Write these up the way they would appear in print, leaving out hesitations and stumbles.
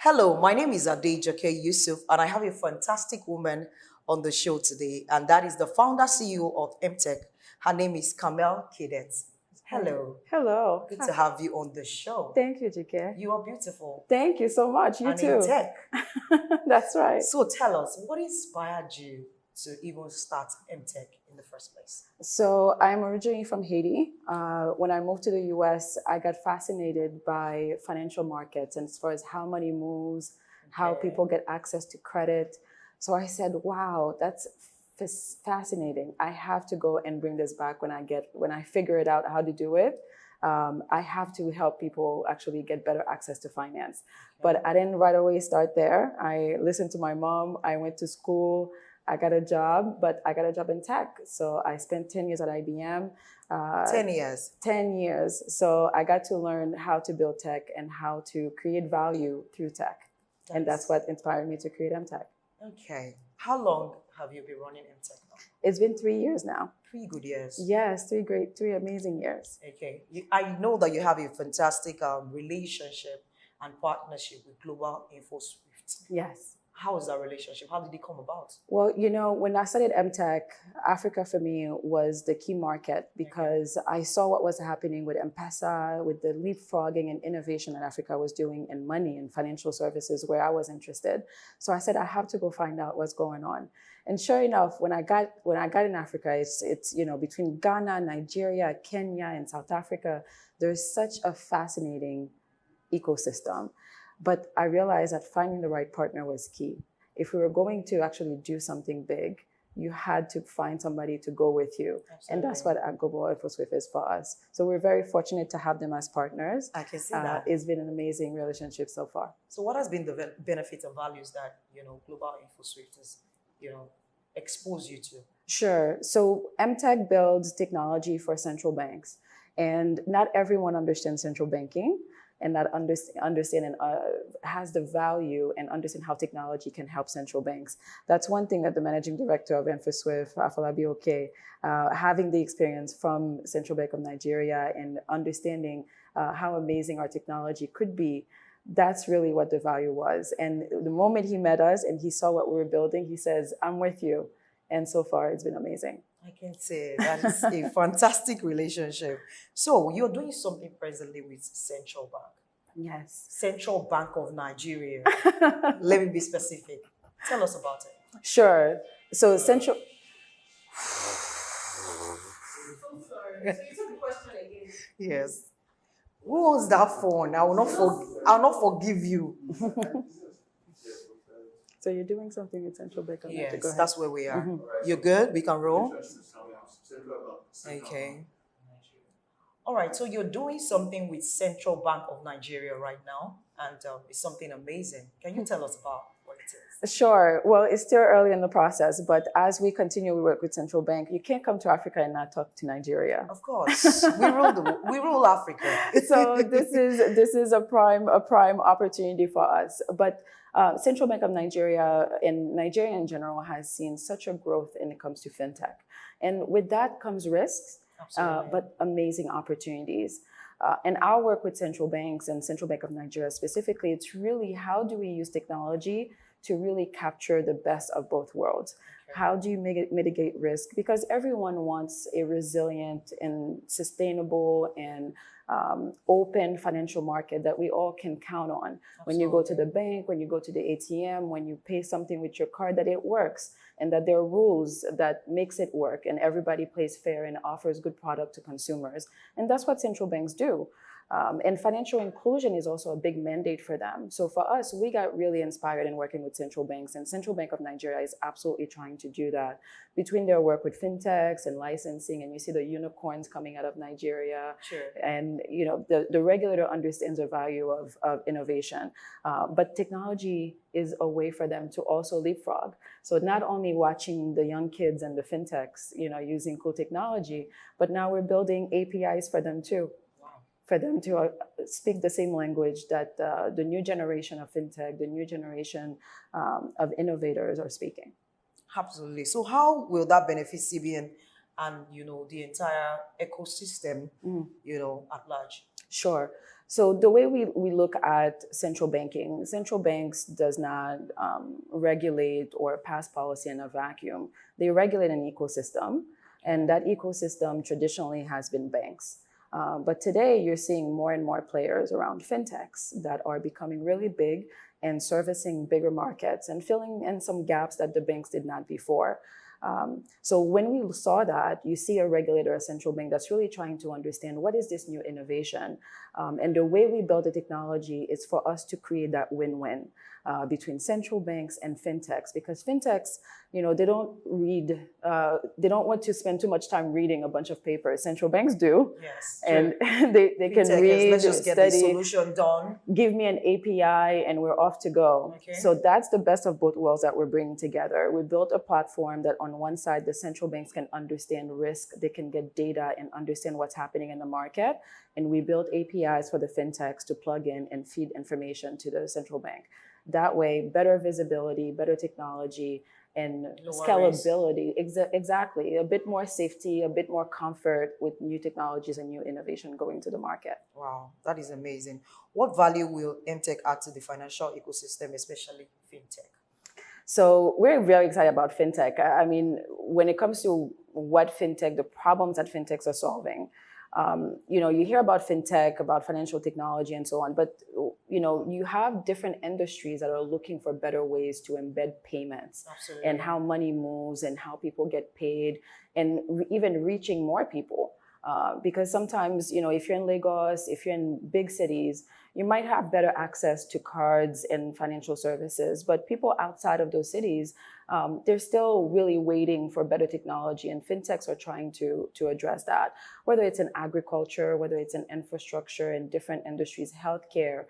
Hello, my name is Adejoke Yusuf, and I have a fantastic woman on the show today, and that is the founder CEO of Emtech. Her name is Kamel Kidet. Hello, Hello. good to have you on the show. Thank you, Jike. You are beautiful Thank you so much. You and too. in tech. That's right. So tell us, what inspired you to even start Emtech in the first place? So I'm originally from Haiti. When I moved to the US, I got fascinated by financial markets and as far as how money moves, how Okay. people get access to credit. So I said, wow, that's fascinating. I have to go and bring this back when I figure it out how to do it. I have to help people actually get better access to finance. But I didn't right away start there. I listened to my mom. I went to school. I got a job, but I got a job in tech. So I spent 10 years at IBM. 10 years. 10 years. So I got to learn how to build tech and how to create value through tech. And that's what inspired me to create Emtech. Okay. How long have you been running Emtech now? It's been 3 years now. 3 good years. Yes, three amazing years. Okay. I know that you have a fantastic relationship and partnership with Globalinfoswift. Yes. How is that relationship? How did it come about? Well, when I started Emtech, Africa for me was the key market because I saw what was happening with M-Pesa, with the leapfrogging and innovation that Africa was doing in money and financial services where I was interested. So I said, I have to go find out what's going on. And sure enough, when I got in Africa, it's between Ghana, Nigeria, Kenya, and South Africa, there's such a fascinating ecosystem. But I realized that finding the right partner was key. If we were going to actually do something big, you had to find somebody to go with you. Absolutely. And that's what Globalinfoswift is for us. So we're very fortunate to have them as partners. I can see that. It's been an amazing relationship so far. So what has been the benefits and values that, Globalinfoswift has, exposed you to? Sure. So Emtech builds technology for central banks. And not everyone understands central banking. And that understand and has the value and understand how technology can help central banks. That's one thing that the managing director of Infoswift, Afolabi Oke, having the experience from Central Bank of Nigeria and understanding how amazing our technology could be, that's really what the value was. And the moment he met us and he saw what we were building, he says, I'm with you. And so far, it's been amazing. I can say that is a fantastic relationship. So you're doing something presently with Central Bank. Yes. Central Bank of Nigeria. Let me be specific. Tell us about it. Sure. So Central... So sorry. So you took the question again. Yes. Who owns that phone? I will not forgive you. So you're doing something with Central Bank of Nigeria. Yes, that's where we are. Mm-hmm. You're good? We can roll? Okay. All right, so you're doing something with Central Bank of Nigeria right now, and it's something amazing. Can you tell us about what it is? Sure. Well, it's still early in the process, but as we continue to work with Central Bank, you can't come to Africa and not talk to Nigeria. Of course, we rule Africa. So this is a prime opportunity for us. But Central Bank of Nigeria and Nigeria in general has seen such a growth when it comes to fintech, and with that comes risks. But amazing opportunities. And our work with central banks and Central Bank of Nigeria specifically, it's really how do we use technology to really capture the best of both worlds? Okay. How do you mitigate risk? Because everyone wants a resilient and sustainable and open financial market that we all can count on. Absolutely. When you go to the bank, when you go to the ATM, when you pay something with your card, that it works and that there are rules that makes it work and everybody plays fair and offers good product to consumers. And that's what central banks do. And financial inclusion is also a big mandate for them. So for us, we got really inspired in working with central banks, and Central Bank of Nigeria is absolutely trying to do that between their work with fintechs and licensing. And you see the unicorns coming out of Nigeria. Sure. And the regulator understands the value of innovation. But technology is a way for them to also leapfrog. So not only watching the young kids and the fintechs, using cool technology, but now we're building APIs for them too. For them to speak the same language that the new generation of fintech, the new generation of innovators are speaking. Absolutely. So how will that benefit CBN and the entire ecosystem, at large? Sure. So the way we look at central banking, central banks does not regulate or pass policy in a vacuum. They regulate an ecosystem, and that ecosystem traditionally has been banks. But today you're seeing more and more players around fintechs that are becoming really big and servicing bigger markets and filling in some gaps that the banks did not before. So when we saw that, you see a regulator, a central bank that's really trying to understand what is this new innovation. And the way we build the technology is for us to create that win-win between central banks and fintechs, because fintechs, they don't read, they don't want to spend too much time reading a bunch of papers. Central banks do. Yes. And they can Fintech is, read, let's just get the study, solution done. give me an API, and we're off to go. Okay. So that's the best of both worlds that we're bringing together. We built a platform that on one side, the central banks can understand risk, they can get data and understand what's happening in the market. And we built APIs for the fintechs to plug in and feed information to the central bank. That way, better visibility, better technology, and scalability. Exactly. A bit more safety, a bit more comfort with new technologies and new innovation going to the market. Wow, that is amazing. What value will Emtech add to the financial ecosystem, especially fintech? So we're very excited about fintech. I mean, when it comes to what fintech, the problems that fintechs are solving, you hear about fintech, about financial technology and so on, but you have different industries that are looking for better ways to embed payments. Absolutely. And how money moves and how people get paid, and even reaching more people. Because sometimes, if you're in Lagos, if you're in big cities, you might have better access to cards and financial services. But people outside of those cities, they're still really waiting for better technology, and fintechs are trying to address that. Whether it's in agriculture, whether it's in infrastructure in different industries, healthcare,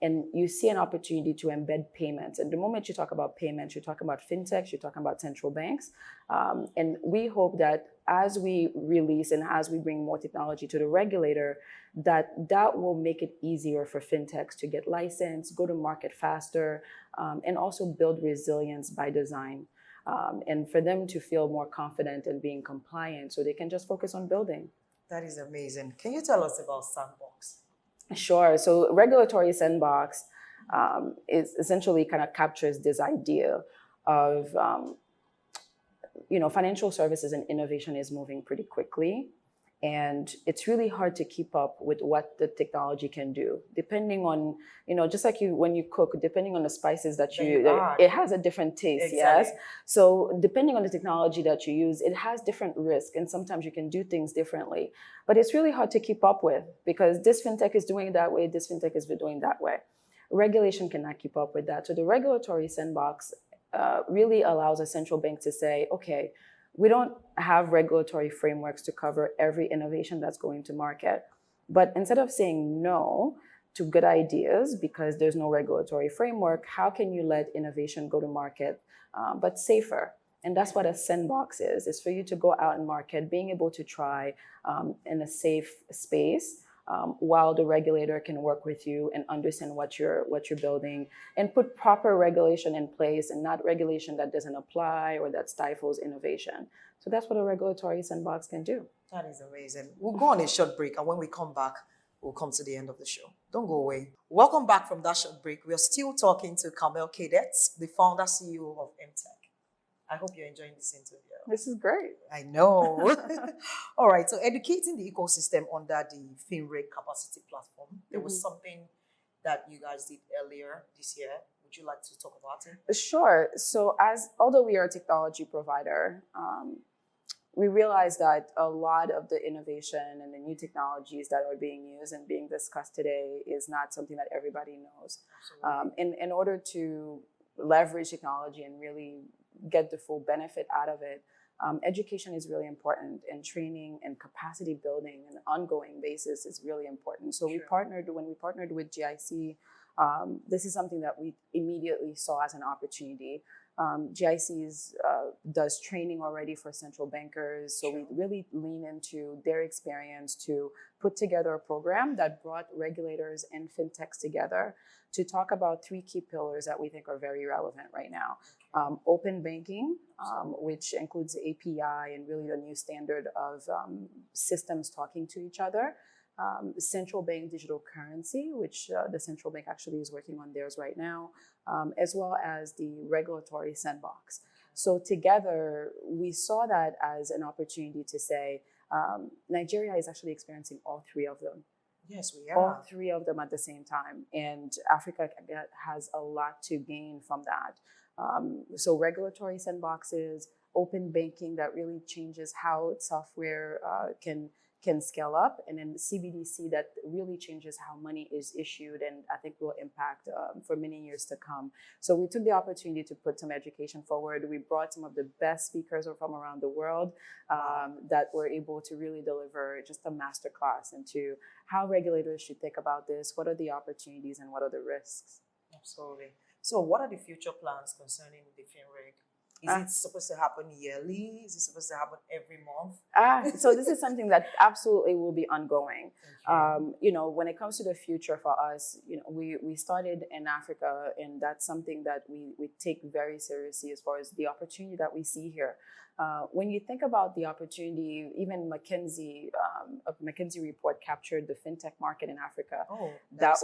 and you see an opportunity to embed payments. And the moment you talk about payments, you're talking about fintechs, you're talking about central banks. And we hope that as we release and as we bring more technology to the regulator, that will make it easier for fintechs to get licensed, go to market faster, and also build resilience by design. And for them to feel more confident in being compliant so they can just focus on building. That is amazing. Can you tell us about Sandbox? Sure. So regulatory sandbox is essentially kind of captures this idea of, financial services and innovation is moving pretty quickly. And it's really hard to keep up with what the technology can do. Depending on, just like when you cook, depending on the spices that it has a different taste, exactly. Yes? So depending on the technology that you use, it has different risk, and sometimes you can do things differently. But it's really hard to keep up with, because this fintech is doing it that way, this fintech is doing that way. Regulation cannot keep up with that. So the regulatory sandbox really allows a central bank to say, okay, we don't have regulatory frameworks to cover every innovation that's going to market. But instead of saying no to good ideas because there's no regulatory framework, how can you let innovation go to market, but safer? And that's what a sandbox is for you to go out and market, being able to try in a safe space, while the regulator can work with you and understand what you're building, and put proper regulation in place, and not regulation that doesn't apply or that stifles innovation. So that's what a regulatory sandbox can do. That is amazing. We'll go on a short break, and when we come back, we'll come to the end of the show. Don't go away. Welcome back from that short break. We're still talking to Kamel Cadet, the founder CEO of Emtech. I hope you're enjoying this interview. This is great. I know. All right. So educating the ecosystem under the FinReg capacity platform. There was something that you guys did earlier this year. Would you like to talk about it? Sure. So although we are a technology provider, we realize that a lot of the innovation and the new technologies that are being used and being discussed today is not something that everybody knows. In order to leverage technology and really get the full benefit out of it, education is really important, and training and capacity building on an ongoing basis is really important. So when we partnered with GIC, this is something that we immediately saw as an opportunity. GIC does training already for central bankers, so we really lean into their experience to put together a program that brought regulators and fintechs together to talk about three key pillars that we think are very relevant right now. Open banking, which includes API and really the new standard of systems talking to each other. central bank digital currency, which the central bank actually is working on theirs right now, as well as the regulatory sandbox. So together, we saw that as an opportunity to say, Nigeria is actually experiencing all three of them. Yes, we All are. three of them at the same time. And Africa has a lot to gain from that. So regulatory sandboxes, open banking that really changes how software can scale up, and then CBDC that really changes how money is issued, and I think will impact for many years to come. So we took the opportunity to put some education forward. We brought some of the best speakers from around the world that were able to really deliver just a masterclass into how regulators should think about this, what are the opportunities and what are the risks. Absolutely. So what are the future plans concerning the FinReg? Is it supposed to happen yearly? Is it supposed to happen every month? So this is something that absolutely will be ongoing. When it comes to the future for us, we started in Africa, and that's something that we take very seriously as far as the opportunity that we see here. When you think about the opportunity, even McKinsey, a McKinsey report captured the fintech market in Africa. Oh, that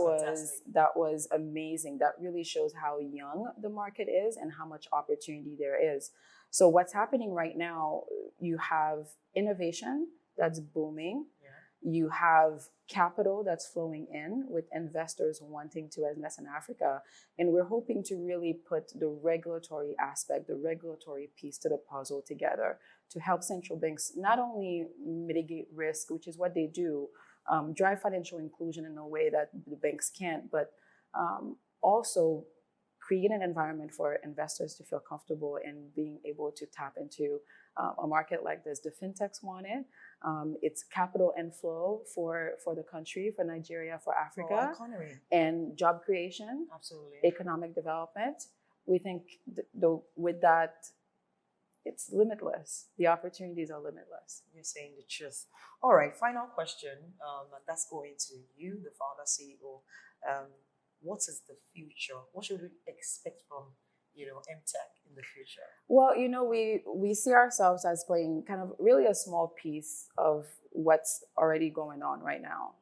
was amazing. That really shows how young the market is and how much opportunity there is. So what's happening right now, you have innovation that's booming. You have capital that's flowing in with investors wanting to invest in Africa. And we're hoping to really put the regulatory aspect, the regulatory piece to the puzzle together to help central banks not only mitigate risk, which is what they do, drive financial inclusion in a way that the banks can't, but also create an environment for investors to feel comfortable in being able to tap into a market like this. The fintechs want it. It's capital inflow for the country, for Nigeria, for Africa, and job creation, absolutely, economic development. We think with that, it's limitless. The opportunities are limitless. You're saying the truth. All right, final question, and that's going to you, the founder CEO. What is the future? What should we expect from Emtech in the future? Well, we see ourselves as playing kind of really a small piece of what's already going on right now.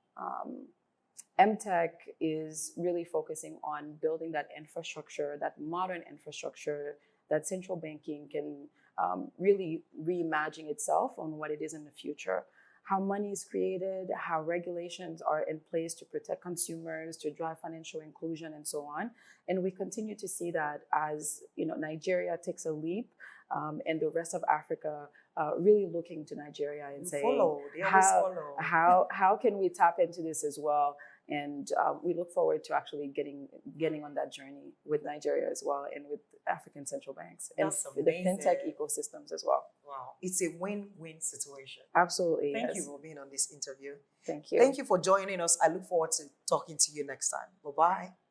Emtech is really focusing on building that infrastructure, that modern infrastructure that central banking can really reimagine itself on what it is in the future. How money is created, how regulations are in place to protect consumers, to drive financial inclusion, and so on. And we continue to see that as Nigeria takes a leap, and the rest of Africa really looking to Nigeria and saying, how can we tap into this as well? And we look forward to actually getting on that journey with Nigeria as well, and with African central banks and the fintech ecosystems as well. Wow, it's a win-win situation. Absolutely. Thank you for being on this interview. Thank you. Thank you for joining us. I look forward to talking to you next time. Bye-bye.